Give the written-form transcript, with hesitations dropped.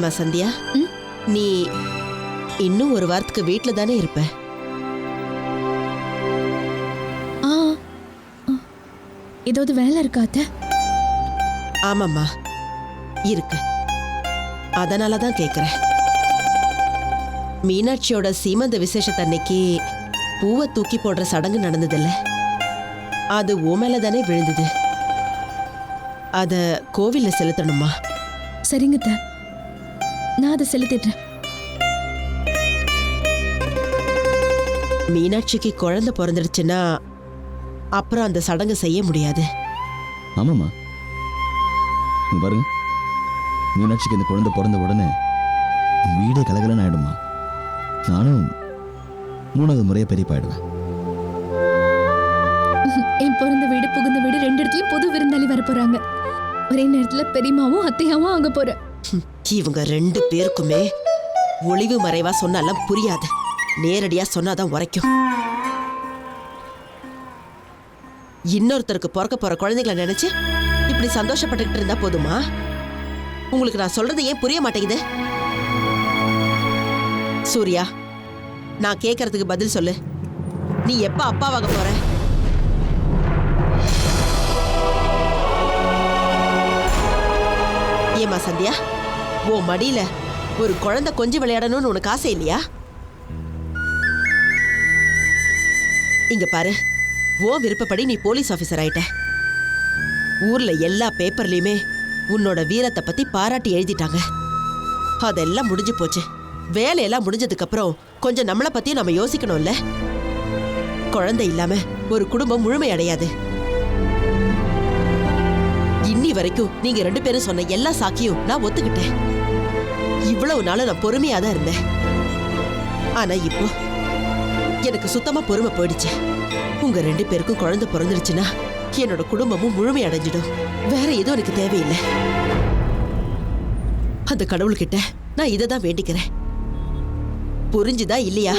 ஏமா சந்தியா, நீ இன்னும் ஒரு வாரத்துக்கு வீட்டுல தானே இருப்ப? ஏதாவது வேலை இருக்காத? ஆமாம்மா இருக்கு. அதனாலதான் கேக்குறேன். மீனாட்சியோட சீமந்த விசேஷத்தன்னைக்கு பூவை தூக்கி போடுற சடங்கு நடந்ததில்ல, அது ஓ மேல தானே விழுந்தது. அத கோவில்ல செலுத்தணுமா? சரிங்க அத்தை, நான் அதை செலுத்திடுறேன். மீனாட்சிக்கு குழந்தை பிறந்துடுச்சுன்னா அப்புறம் அந்த சடங்கு செய்ய முடியாது. ஆமாம்மா, பாருங்க, மீனாட்சிக்கு இந்த குழந்தை பிறந்த உடனே வீடே கலகலன்னு ஆயிடுமா. நானும் 3வது முறையா பெரியப்பாயிடுவேன். என் பிறந்த வீடு புகுந்த வீடு 2 இடத்துலயும் புது விருந்தாளி வர போறாங்க. ஒரே நேரத்துல பெரியமாவும் அத்தையாவும் அங்க போற. இவங்க 2 பேருக்குமே ஒளிவு மறைவா சொன்னாலும் புரியாது, நேரடியா சொன்னாதான் உரைக்கும். இன்னொருத்தருக்கு பிறக்க போற குழந்தைகளை நினைச்சு இப்படி சந்தோஷப்பட்டுக்கிட்டு இருந்தா போதுமா? உங்களுக்கு நான் சொல்றது ஏன் புரிய மாட்டேங்குது? சூர்யா, நான் கேட்கறதுக்கு பதில் சொல்லு. நீ எப்ப அப்பாவாக போற? ஏமா சந்தியா, ஓ மடியில ஒரு குழந்தை கொஞ்சி விளையாடணும்னு உனக்கு ஆசை இல்லையா? இங்க பாரு, ஓ விருப்பப்படி நீ போலீஸ் ஆபீசர் ஆயிட்ட. ஊர்ல எல்லா பேப்பர்லயுமே உன்னோட வீரத்தை பத்தி பாராட்டி எழுதிட்டாங்க. அதெல்லாம் முடிஞ்சு போச்சு. வேலையெல்லாம் முடிஞ்சதுக்கு அப்புறம் கொஞ்சம் நம்மளை பத்தியும் நம்ம யோசிக்கணும்ல. குழந்தை இல்லாம ஒரு குடும்பம் முழுமை அடையாது. இன்னி வரைக்கும் நீங்க 2 பேரும் சொன்ன எல்லா சாக்கியும் நான் ஒத்துக்கிட்டேன். இவ்வளவு நாளும் நான் பொறுமையா தான் இருந்தேன். ஆனா இப்போ எனக்கு சுத்தமா பொறுமை போயிடுச்சு. உங்க 2 பேருக்கும் குழந்தை பிறந்துருச்சுன்னா என்னோட குடும்பமும் முழுமை அடைஞ்சிடும். வேற எதுவும் எனக்கு தேவையில்லை. அந்த கடவுள்கிட்ட நான் இதை தான் வேண்டிக்கிறேன். புரிஞ்சுதா இல்லையா?